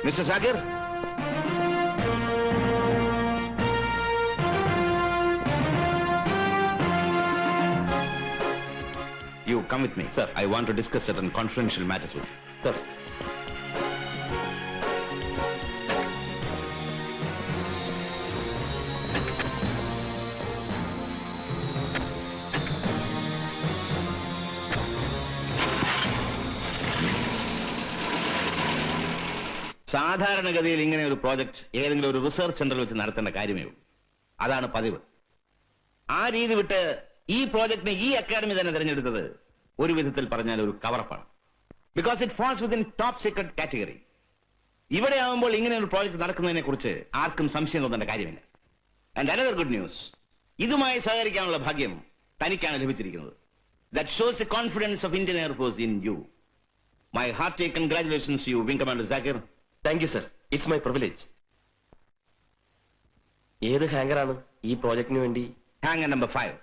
Mr. Zakir? You come with me. Sir. I want to discuss certain confidential matters with you. Sir. സാധാരണഗതിയിൽ ഇങ്ങനെ ഒരു project ഏതെങ്കിലും ഒരു research സെന്ററിൽ വെച്ച് നടത്തേണ്ട കാര്യമേ ഉള്ളൂ. അതാണ് പതിവ്. ആ രീതി വിട്ട് ഈ പ്രോജക്റ്റിനെ ഈ അക്കാദമി തന്നെ തിരഞ്ഞെടുത്തത് ഒരു വിധത്തിൽ പറഞ്ഞാൽ ഒരു കവറപ്പാണ്. Because it falls within top secret category. ഇവിടെ ആവുമ്പോൾ ഇങ്ങനെ ഒരു പ്രോജക്ട് നടക്കുന്നതിനെ കുറിച്ച് ആർക്കും സംശയം തോന്നേണ്ട കാര്യമില്ല. ആൻഡ് അനദർ ഗുഡ് ന്യൂസ്, ഇതുമായി സഹകരിക്കാനുള്ള ഭാഗ്യം തനിക്കാണ് ലഭിച്ചിരിക്കുന്നത്. That shows the confidence of Indian air force in you. My hearty congratulations to you, wing commander Zakir. Thank you sir, it's my privilege. ഏത് ഹാങ്കറാണ് ഈ പ്രോജക്റ്റിന് വേണ്ടി? Hangar number 5.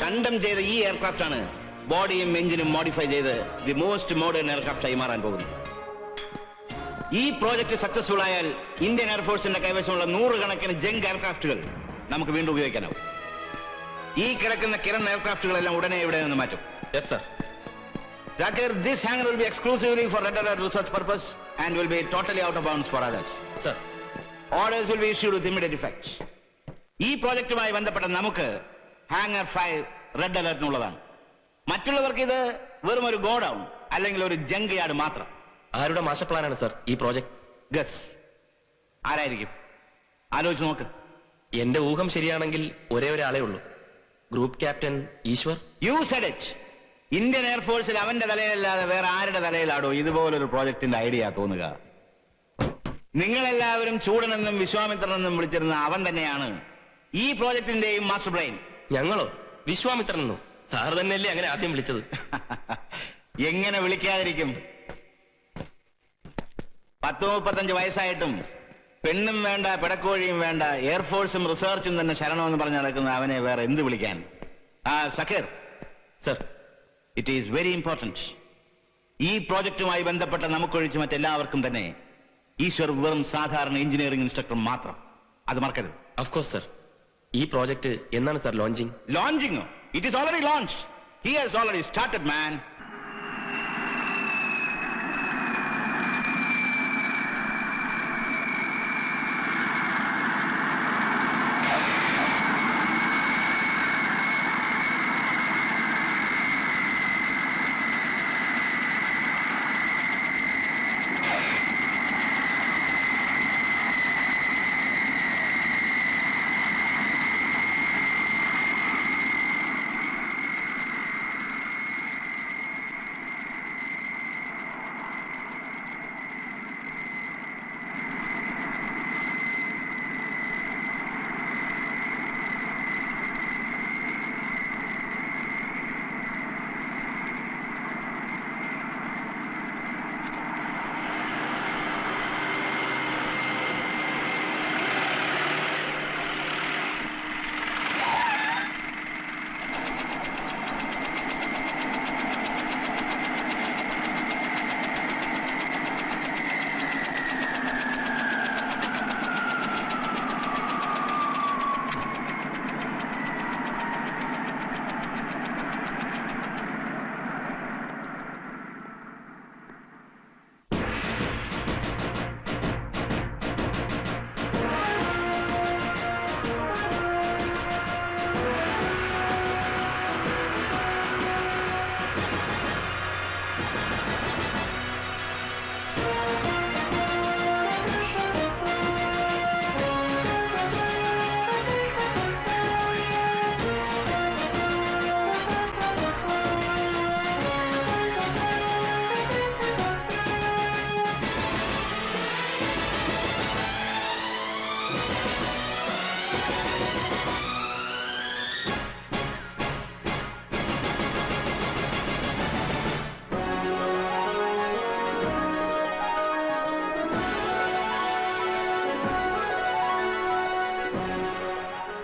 കണ്ടം ചെയ്ത ഈ എയർക്രാഫ്റ്റ് ആണ് ബോഡിയും എഞ്ചിനും മോഡിഫൈ ചെയ്ത് ദി മോസ്റ്റ് മോഡേൺ എയർക്രാഫ്റ്റ് ആയി മാറാൻ പോകുന്നത്. ഈ പ്രോജക്ട് സക്സസ്ഫുൾ ആയാൽ ഇന്ത്യൻ എയർഫോഴ്സിന്റെ കൈവശമുള്ള 100 കണക്കിന് ജങ്ക് എയർക്രാഫ്റ്റുകൾ നമുക്ക് വീണ്ടും ഉപയോഗിക്കാനാവും. ഈ കിടക്കുന്ന കിരൺ എയർക്രാഫ്റ്റുകളെല്ലാം ഉടനെ ഇവിടെ നിന്ന് മാറ്റും. Yes sir. Zakir, this hangar will be exclusively for Red Alert research purpose and will be totally out of bounds for others. Sir. Orders will be issued with immediate effect. ഈ പ്രോജക്റ്റുമായി ബന്ധപ്പെട്ട നമുക്ക് ഹാങ്ങർ 5 റെഡ് അലർട്ടിനുള്ളതാണ്. മറ്റുള്ളവർക്ക് ഇത് വെറും ഒരു godown അല്ലെങ്കിൽ ഒരു ജങ്ക് യാർഡ് മാത്രം. ആരുടെ മാസ്റ്റർ പ്ലാനാണ് സർ ഈ പ്രോജക്ട്? ഗസ് ആരായിരിക്കും? ആലോചിച്ച് നോക്ക്. എന്റെ ഊഹം ശരിയാണെങ്കിൽ ഒരേ ഒരാളേ ഉള്ളൂ, group captain Ishwar. You said it. Indian എയർഫോഴ്സിൽ അവന്റെ തലയിലല്ലാതെ വേറെ ആരുടെ തലയിലാടോ ഇതുപോലൊരു പ്രോജക്ടിന്റെ ഐഡിയ തോന്നുക? നിങ്ങളെല്ലാവരും ചൂടനെന്നും വിശ്വാമിത്രനെന്നും വിളിച്ചിരുന്ന അവൻ തന്നെയാണ് ഈ പ്രോജക്ടിന്റെയും മാസ്റ്റർ ബ്രെയിൻ. ഞങ്ങളോ? വിശ്വാമിത്രനെന്നോ? സാർ തന്നെയല്ലേ അങ്ങനെ ആദ്യം വിളിച്ചത്? എങ്ങനെ വിളിക്കാതിരിക്കും? 10-35 വയസ്സായിട്ടും പെണ്ണും വേണ്ട പിടക്കോഴിയും വേണ്ട എയർഫോഴ്സും റിസർച്ചും തന്നെ ശരണമെന്ന് പറഞ്ഞു നടക്കുന്ന അവനെ വേറെ എന്ത് വിളിക്കാൻ? Zakir sir, it is very important. ഈ പ്രോജക്റ്റുമായി ബന്ധപ്പെട്ട നമുക്കൊഴിച്ച് മറ്റെല്ലാവർക്കും തന്നെ ഈശ്വർ വെറും സാധാരണ എഞ്ചിനീയറിംഗ് ഇൻസ്ട്രക്ടർ മാത്രം. അത് മറക്കരുത്. Of course sir. ഈ പ്രോജക്ട് എന്നാണ് sir launching? Launching? It is already launched. He has already started man.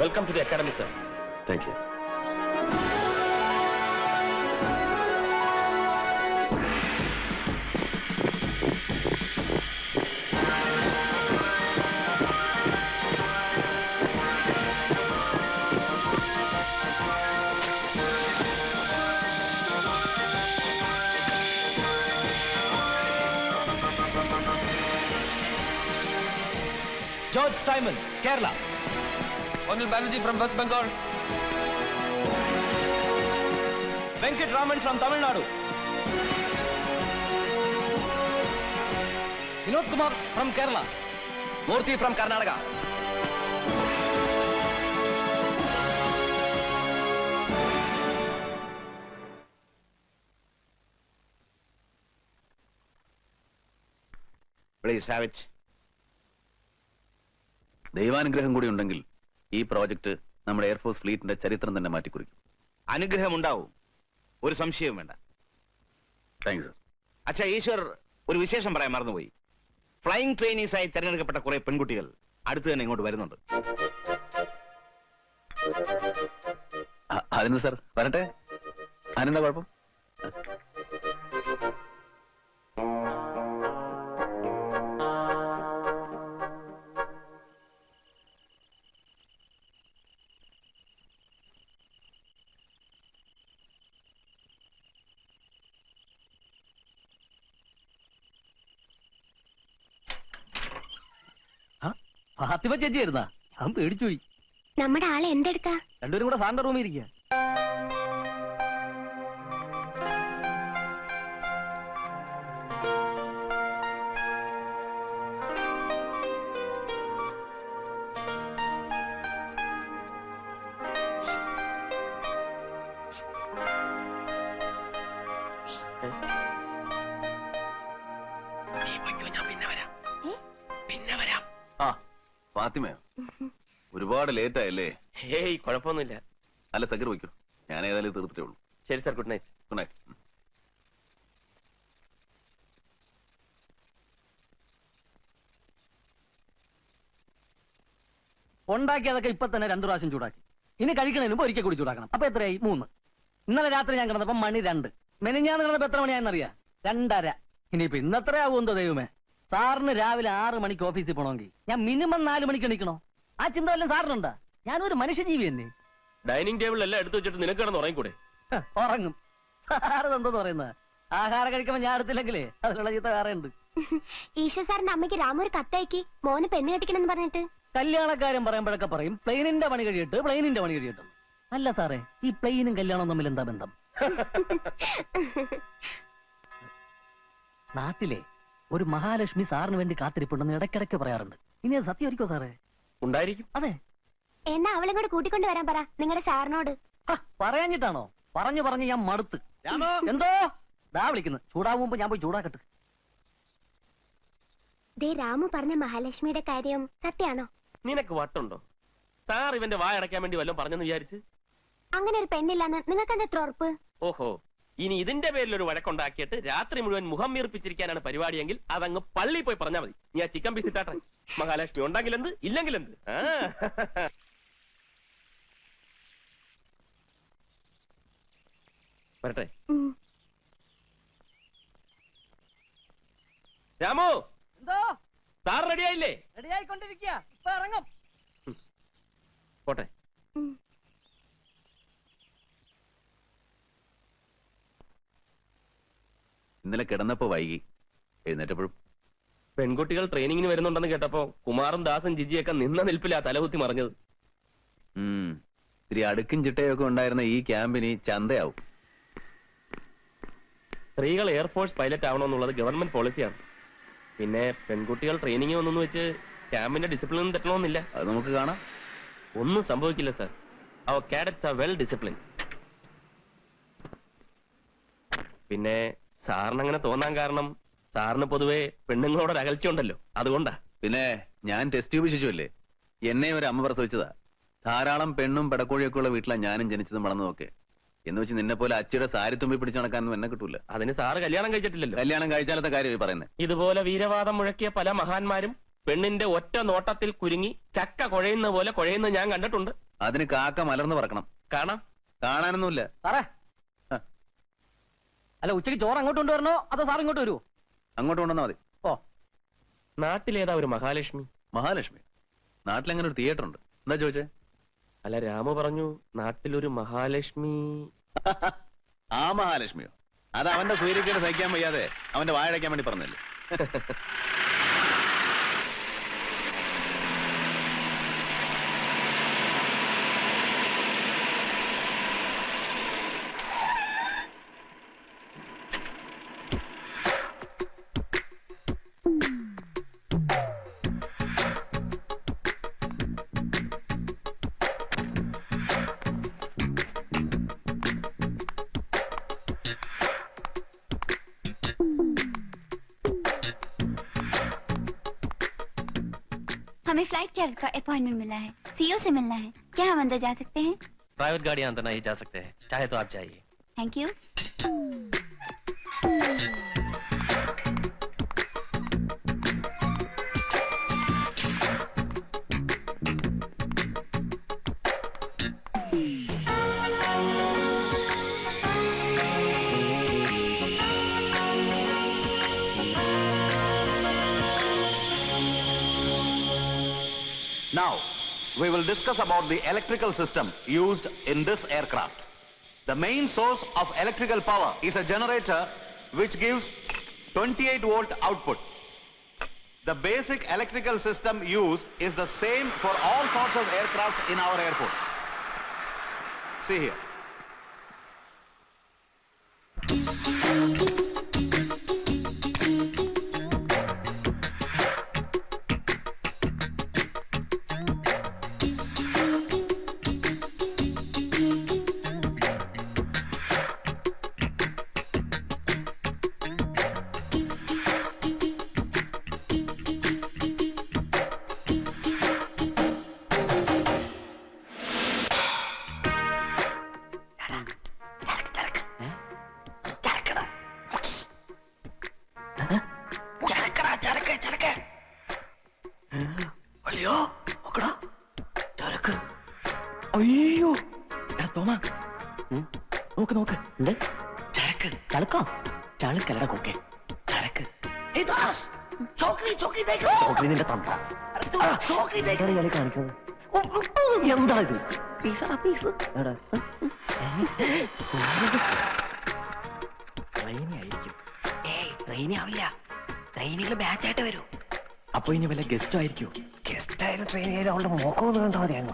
Welcome to the academy sir. Thank you. George Simon, Kerala. Onil Banerjee from West Bengal. Venkat Raman from Tamil Nadu. Vinod Kumar from Kerala. Murthy from Karnataka. Please have it. ദൈവാനുഗ്രഹം കൂടി ഉണ്ടെങ്കിൽ ഈ project നമ്മുടെ air force ഫ്ലീറ്റിന്റെ ചരിത്രം തന്നെ മാറ്റിക്കുറിക്കും. അനുഗ്രഹം ഉണ്ടാവും, ഒരു സംശയവും വേണ്ട. Thanks sir. അച്ഛാ, ഈശ്വർ ഒരു വിശേഷം പറയാൻ മറന്നുപോയി. ഫ്ലൈയിങ് ട്രെയിനീസായി തെരഞ്ഞെടുക്കപ്പെട്ട കുറെ പെൺകുട്ടികൾ അടുത്ത് തന്നെ ഇങ്ങോട്ട് വരുന്നുണ്ട്. അതിന് സർ വരട്ടെ, അതിനെന്താ കുഴപ്പം? ഫാത്തിമ ചേച്ചിയായിരുന്നാ? അവൻ പേടിച്ചു പോയി. നമ്മുടെ ആളെ എന്തെടുക്കാ? രണ്ടുപേരും കൂടെ സാറിന്റെ റൂമിൽ ഇരിക്കുക. ആ ഫാത്തിമയോ? ഒരുപാട് ലേറ്റ് ആയല്ലേ? ഹേയ്, കുഴപ്പമൊന്നുമില്ല. അല്ല സഗീർ വയ്ക്കൂ, ഞാൻ ഏതായാലും തീർത്തിട്ടേ ഉള്ളൂ. ശരി sir, good night. Good night. ഉണ്ടാക്കി അതൊക്കെ ഇപ്പൊ തന്നെ 2 പ്രാവശ്യം ചൂടാക്കി. ഇനി കഴിക്കണതിന് മുമ്പ് ഒരിക്കൽ കൂടി ചൂടാക്കണം. അപ്പൊ എത്രയായി? 3. ഇന്നലെ രാത്രി ഞാൻ കിടന്നപ്പോ മണി 2. മെനിഞ്ഞാന്ന് കിടന്നപ്പോ എത്ര മണിയാണെന്നറിയാ? 2:30. ഇനിയിപ്പോ ഇന്നത്ര ആവുമെന്തോ ദൈവമേ. സാറിന് രാവിലെ 6 മണിക്ക് ഓഫീസിൽ പോകണമെങ്കിൽ ഞാൻ മിനിമം 4 മണിക്ക് എണീക്കണോ? ആ ചിന്ത വല്ലതും സാറിനുണ്ടാ? ഞാനൊരു മനുഷ്യജീവി തന്നെ. ഡൈനിങ് ടേബിൾ എല്ലാം എടുത്തു വെച്ചിട്ട് നിനക്ക് കിടന്ന് ഉറങ്ങിക്കൂടെ? ഉറങ്ങും. സാറ് എന്തോന്ന് പറയുന്നത്? ആഹാരം കഴിക്കുമ്പോ ഞാൻ എടുത്തില്ലെങ്കിലേ അതിലുള്ള ചീത്ത വേറെ ഉണ്ട്. ഈശ്വർ സാറിന്റെ അമ്മയ്ക്ക് രാമു ഒരു കത്തയക്കി മോന് പെണ്ണ് കെട്ടിക്കണെന്ന് പറഞ്ഞിട്ട്. കല്യാണക്കാരൻ പറയുമ്പോഴൊക്കെ പറയും പ്ലെയിനിന്റെ പണി കഴിയിട്ട് പ്ലെയിനിന്റെ പണി കഴിയിട്ടു. അല്ല സാറേ, ഈ പ്ലെയിനും കല്യാണവും തമ്മിൽ എന്താ ബന്ധം? നാട്ടിലെ ഒരു മഹാലക്ഷ്മി സാറിന് വേണ്ടി കാത്തിരിപ്പുണ്ടെന്ന് ഇടയ്ക്കിടയ്ക്ക് പറയാറുണ്ട്. ഇനി അത് സത്യമായിരിക്കോ സാറേ? ഉണ്ടായിരിക്കും. അതെ. എന്നാ അവളെ കൂടെ കൂട്ടിക്കൊണ്ട് വരാൻ പറ നിങ്ങളുടെ സാറിനോട്. പറയാഞ്ഞിട്ടാണോ? പറഞ്ഞു ഞാൻ മടുത്ത്. എന്തോ ദാ വിളിക്കുന്നു. ചൂടാവുമ്പോ ഞാൻ പോയി ചൂടാക്കട്ടെ. ദേ രാമു പറഞ്ഞ മഹാലക്ഷ്മിയുടെ കാര്യം സത്യാണോ? നിനക്ക് വട്ടുണ്ടോ? സാർ ഇവന്റെ വായ അടയ്ക്കാൻ വേണ്ടി വല്ലതും പറഞ്ഞെന്ന് വിചാരിച്ച്? അങ്ങനെ ഒരു പെണ്ണില്ലാന്ന് നിങ്ങൾക്ക് എന്താ എത്ര ഉറപ്പ്? ഓഹോ, ഇനി ഇതിന്റെ പേരിൽ ഒരു വഴക്കുണ്ടാക്കിയിട്ട് രാത്രി മുഴുവൻ മുഖം വീർപ്പിച്ചിരിക്കാനാണ് പരിപാടിയെങ്കിൽ അതങ്ങ് പള്ളി പോയി പറഞ്ഞാൽ മതി. നീ ആ ചിക്കൻ പീസ് ഇട്ടാട്ടെ. മഹാലക്ഷ്മി ഉണ്ടെങ്കിൽ എന്ത്, ഇല്ലെങ്കിൽ എന്ത്. വരട്ടെ. രാമു, എന്തോ? സാർ റെഡിയായില്ലേ? റെഡിയായിക്കൊണ്ടിരിക്കുക. ഇപ്പൊ ഇറങ്ങും. പോട്ടെ. ഇന്നലെ കിടന്നപ്പോ വൈകി, എഴുന്നേറ്റപ്പോഴും പെൺകുട്ടികൾ ട്രെയിനിങ്ങിന് വരുന്നുണ്ടെന്ന് കേട്ടപ്പോ കുമാറും ദാസും ജിജിയൊക്കെ നിന്ന നിൽപ്പിലാ തലകുത്തി മറിഞ്ഞത്. ഇത്തിരി അടുക്കും ചിട്ടയൊക്കെ ഉണ്ടായിരുന്ന ഈ ക്യാമ്പിന് ചന്തയാവും. സ്ത്രീകൾ എയർഫോഴ്സ് പൈലറ്റ് ആവണമെന്നുള്ളത് ഗവൺമെന്റ് പോളിസിയാണ്. പിന്നെ പെൺകുട്ടികൾ ട്രെയിനിങ് വന്നെന്ന് വെച്ച് ക്യാമ്പിന്റെ ഡിസിപ്ലിനും തെറ്റണമെന്നില്ല. അത് നമുക്ക് കാണാം. ഒന്നും സംഭവിക്കില്ല സർ. അവർ കാഡറ്റ്സ് ആർ വെൽ ഡിസിപ്ലിൻ. പിന്നെ സാറിന് അങ്ങനെ തോന്നാൻ കാരണം സാറിന് പൊതുവെ പെണ്ണുങ്ങളോടൊരു അകൽച്ച ഉണ്ടല്ലോ, അതുകൊണ്ടാ. പിന്നെ ഞാൻ ടെസ്റ്റ് ട്യൂബ് ശിശുവല്ലേ, എന്നെ ഒരു അമ്മ പ്രസവിച്ചതാ. ധാരാളം പെണ്ണും പെടക്കോഴിയൊക്കെ ഉള്ള വീട്ടിലാണ് ഞാനും ജനിച്ചതും വളർന്നതൊക്കെ. എന്ന് വെച്ച് നിന്നെ പോലെ അച്ചിയുടെ സാരി തുമ്പി പിടിച്ചു നടക്കാനൊന്നും എന്നെ കിട്ടൂല. അതിന് സാറ് കല്യാണം കഴിച്ചിട്ടില്ലല്ലോ. കല്യാണം കഴിച്ചാലത്തെ കാര്യമായി പറയുന്നത്. ഇതുപോലെ വീരവാദം മുഴക്കിയ പല മഹാന്മാരും പെണ്ണിന്റെ ഒറ്റ നോട്ടത്തിൽ കുരുങ്ങി ചക്ക കുഴയുന്ന പോലെ കുഴയുന്നത് ഞാൻ കണ്ടിട്ടുണ്ട്. അതിന് കാക്ക മലർന്ന് പറക്കണം. കാണാം. കാണാനൊന്നുമില്ല. സാറേ, അല്ല ഉച്ചയ്ക്ക് ചോറ് അങ്ങോട്ട് കൊണ്ടുവരണോ അതോ സാർ ഇങ്ങോട്ട് വരുമോ? അങ്ങോട്ട് കൊണ്ടുവന്നാ മതി. ഓ, നാട്ടിലേതാ ഒരു മഹാലക്ഷ്മി? മഹാലക്ഷ്മി നാട്ടിലെങ്ങനെ ഒരു തിയേറ്റർ ഉണ്ട്? എന്താ ചോദിച്ചേ? അല്ല, രാമു പറഞ്ഞു നാട്ടിലൊരു മഹാലക്ഷ്മി. ആ മഹാലക്ഷ്മിയോ? അത് അവന്റെ സൂര്യക്കേട് സഹിക്കാൻ വയ്യാതെ അവന്റെ വാഴയ്ക്കാൻ വേണ്ടി പറഞ്ഞല്ലേ. हमें फ्लाइट कैरेट का अपॉइंटमेंट मिला है, सीईओ से मिलना है। क्या हम अंदर जा सकते हैं? प्राइवेट गाड़ियां अंदर नहीं जा सकते हैं, चाहे तो आप जाइए। Thank you. Now, we will discuss about the electrical system used in this aircraft. The main source of electrical power is a generator which gives 28-volt output. The basic electrical system used is the same for all sorts of aircrafts in our Air Force. See here. അയ്യോ തോമാ, നോക്ക് നോക്ക്. എന്ത് ചരക്ക്? ചളുക്കോ? ചളുക്കല്ലട കൊക്കെ, ചരക്ക്. നിന്റെ തന്ത കാണിക്കുന്നത് എന്താ ഇത്? പീസാടാ പീസ്. ട്രെയിനായിരിക്കും. ട്രെയിനി ആവില്ല, ട്രെയിനിൽ ബാച്ചായിട്ട് വരൂ. അപ്പൊ ഇനി വല്ല ഗസ്റ്റ് ആയിരിക്കും. ഗസ്റ്റ് ആയാലും ട്രെയിൻ ആയാലും അവളുടെ മോക്കൊന്ന് കണ്ടാ മതി. അങ്ങ്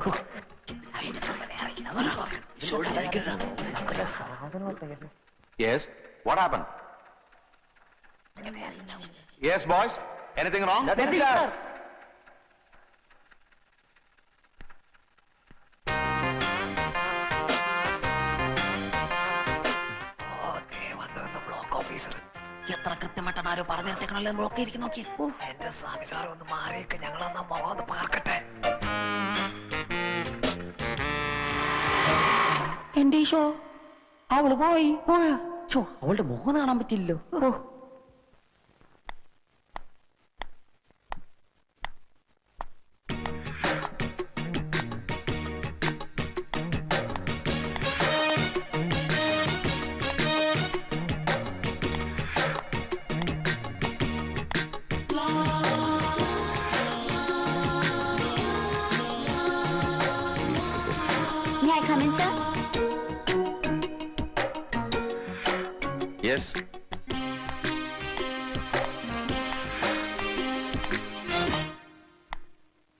Yes, what happened? Yes, boys. Anything wrong? Nothing, sir. എത്ര കൃത്യമായിട്ടാണ് ആരോ പറഞ്ഞിടത്തേക്കണല്ലോ ബ്ലോക്ക് ഇരിക്കും. നോക്കി എന്റെ സ്വാമി സാർ ഒന്ന് മാറിയൊക്കെ ഞങ്ങളൊന്ന് മുഖം പാർക്കട്ടെ. എന്റെ ഈശോ, അവള് പോയി. അവളുടെ മുഖം കാണാൻ പറ്റില്ലല്ലോ. May I come in, sir? Yes.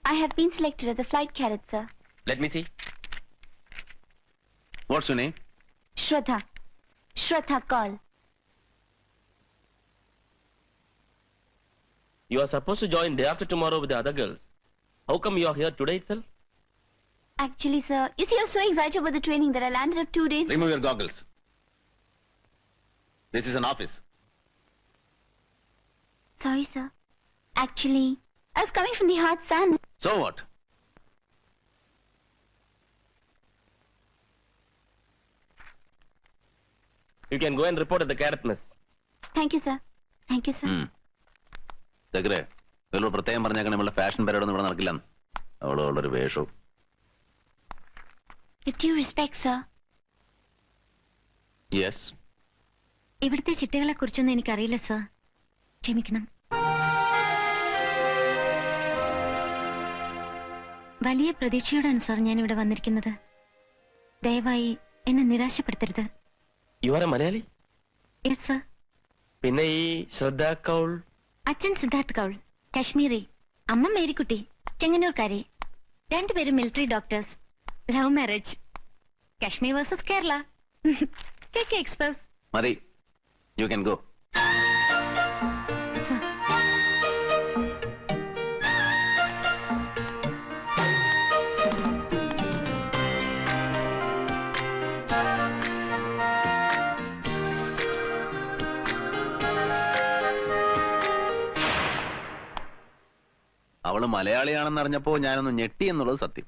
I have been selected as a flight cadet, sir. Let me see. What's your name? Shraddha. Shraddha Kaul. You are supposed to join day after tomorrow with the other girls. How come you are here today itself? Actually, sir, you see, I was so excited about the training that I landed up 2 days. Remove your goggles. This is an office. Sorry, sir. Actually, I was coming from the hot sun. So what? You can go and report at the cadet mess. Thank you, sir. Thank you, sir. ദഗ്രേ, ഇവരോട് പ്രത്യേകം പറഞ്ഞേക്കണം, നമ്മളുടെ fashion പരേഡൊന്നും ഇവിടെ നടക്കില്ലെന്ന്. അവളോടൊരു വേഷവും. With due respect, sir. Yes. ഇവിടുത്തെ ചിട്ടകളെ കുറിച്ചൊന്നും എനിക്കറിയില്ല sir. ക്ഷമിക്കണം. വലിയ പ്രതീക്ഷയോടാണ് സർ ഞാൻ ഇവിടെ വന്നിരിക്കുന്നത്. ദയവായി എന്നെ നിരാശപ്പെടുത്തരുത്. You are a Malayali? Yes sir. പിന്നെ ഈ ശ്രദ്ധ കൗൾ? അച്ഛൻ സിദ്ധാർത്ഥ് കൗൾ, കശ്മീരി. അമ്മ മേരിക്കുട്ടി, ചെങ്ങന്നൂർക്കാരി. രണ്ടുപേരും military doctors. Love marriage. Kashmir versus Kerala. KK express. മതി, യു ക്യാൻ ഗോ. സർ. അവള് മലയാളിയാണെന്ന് അറിഞ്ഞപ്പോ ഞാനൊന്ന് ഞെട്ടി എന്നുള്ളത് സത്യം.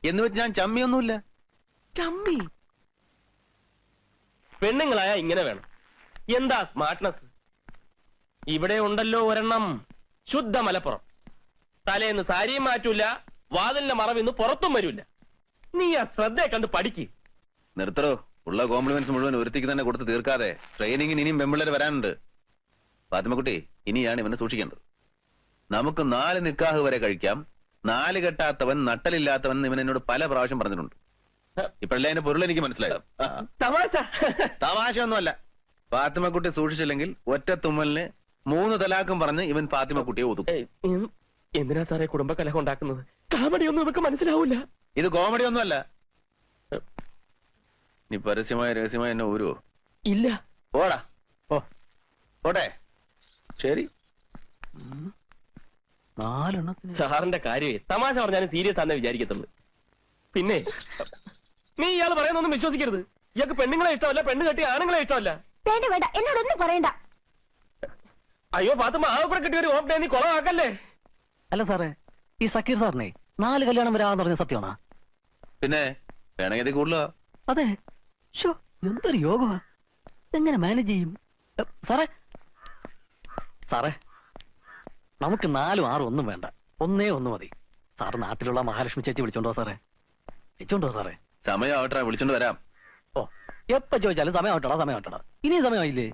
എന്ന് വെച്ച് ഞാൻ ചമ്മിയൊന്നുമില്ല. ചമ്മി. പെണ്ണുങ്ങളായ ഇങ്ങനെ വേണം. എന്താ സ്മാർട്ട്നെസ്. ഇവിടെ ഉണ്ടല്ലോ ഒരെണ്ണം, ശുദ്ധ മലപ്പുറം. തലേന്ന് സാരിയും മാറ്റൂല, വാതിലിന്റെ മറവിന്ന് പുറത്തും വരൂല. നീ ആ ശ്രദ്ധയെ കണ്ട് പഠിക്ക്. നിർത്തറോ, ഉള്ള കോംപ്ലിമെന്റ്സ് മുഴുവൻ ഒരുത്തിക്ക് തന്നെ കൊടുത്ത് തീർക്കാതെ ട്രെയിനിങ്ങിന് ഇനിയും പെമ്പിള്ളേർ വരാനുണ്ട്. ഫാത്തിമക്കുട്ടി, ഇനിയാണ് ഇവനെ സൂക്ഷിക്കേണ്ടത്. നമുക്ക് 4 നിക്കാഹ് വരെ കഴിക്കാം. 4 കെട്ടാത്തവൻ നട്ടലില്ലാത്തവൻ ഇവൻ എന്നോട് പല പ്രാവശ്യം പറഞ്ഞിട്ടുണ്ട്. ഇപ്പഴല്ലേ അതിന്റെ പൊരുൾ എനിക്ക് മനസ്സിലായത്. തമാശ. തമാശയൊന്നുമല്ല. ഫാത്തിമക്കുട്ടി സൂക്ഷിച്ചില്ലെങ്കിൽ ഒറ്റ തുമ്മലിന് 3 തലാക്കും പറഞ്ഞ് ഇവൻ ഫാത്തിമക്കുട്ടിയെ ഒതുക്കും. എന്തിനാ സാറേ കുടുംബകലഹം ഉണ്ടാക്കുന്നത്? കാമഡി ഒന്നും ഇവർക്ക് മനസ്സിലാവൂല. ഇത് കോമഡി ഒന്നുമല്ല. നീ പരസ്യമായ രഹസ്യമായ എന്നെ ഊരുവോ? ഇല്ല. പോടാ, ഓ പോട്ടെ. ശരി. 4 എണ്ണത്തിന് സാറിന്റെ കാര്യമേ തമാശ പറഞ്ഞാലും സീരിയസ് ആണെന്ന് വിചാരിക്കത്തുള്ളൂ. പിന്നെ നീ ഇയാൾ പറയുന്നൊന്നും വിശ്വസിക്കരുത്. ഇയാൾക്ക് പെണ്ണുങ്ങളെ ഇഷ്ടമല്ല, പെണ്ണ് കെട്ടി ആണുങ്ങളെ ഇഷ്ടമല്ല. വേണ്ട വേണ്ട, എന്നോടൊന്നും പറയണ്ട. അയ്യോ ഫാത്തിമ, ആകെ കിട്ടിയ ഒരു ഓഫ് ഡേ നീ കുളമാക്കല്ലേ. അല്ല സാറേ, ഈ സക്കീർ സാറിനെ 4 കല്യാണം വരാന്ന് പറഞ്ഞ സത്യമാണോ? പിന്നെ വേണമെങ്കിൽ ഇത് കൂടുതലോ? അതെ. ഷോ, എന്തൊരു യോഗമാ. എങ്ങനെ മാനേജ് ചെയ്യും? സാറേ സാറേ, നമുക്ക് 4, 6 ഒന്നും വേണ്ട. 1 മതി. സാറ് നാട്ടിലുള്ള മഹാലക്ഷ്മി ചേച്ചി വിളിച്ചോണ്ടോ സാറേ? വിളിച്ചോണ്ടോ സാറേ? സമയം ആവട്ടെ, വിളിച്ചോണ്ട് വരാം. ഓ, എപ്പോ ചോദിച്ചാലും സമയം ആവട്ടടാ, സമയം ആവട്ടടാ. ഇനിയും സമയമായില്ലേ?